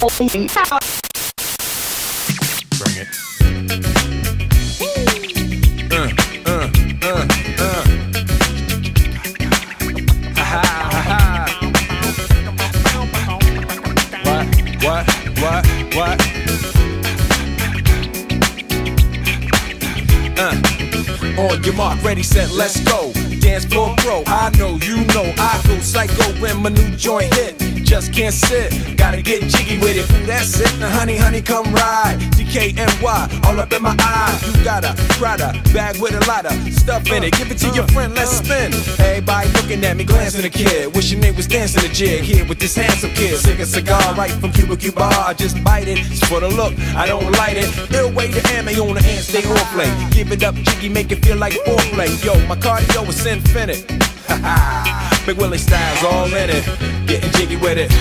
Bring it. What? On your mark, ready, set, let's go. Dance floor pro, I know, you know, I go psycho when my new joint hit. Just can't sit, gotta get jiggy with it. That's it, now honey, come ride. DKNY, all up in my eye. You got a Prada bag with a lot of stuff in it. Give it to your friend, let's spin. Everybody looking at me, glancing a kid. Wishing they was dancing a jig here with this handsome kid. Sick a cigar right from Cuba Cuba. I just bite it, it's for the look, I don't light it. Ill way to ammo on the hand, stay on play. Give it up, jiggy, make it feel like foreplay. Yo, my cardio is infinite. Big Willie style's all in it, getting jiggy with it.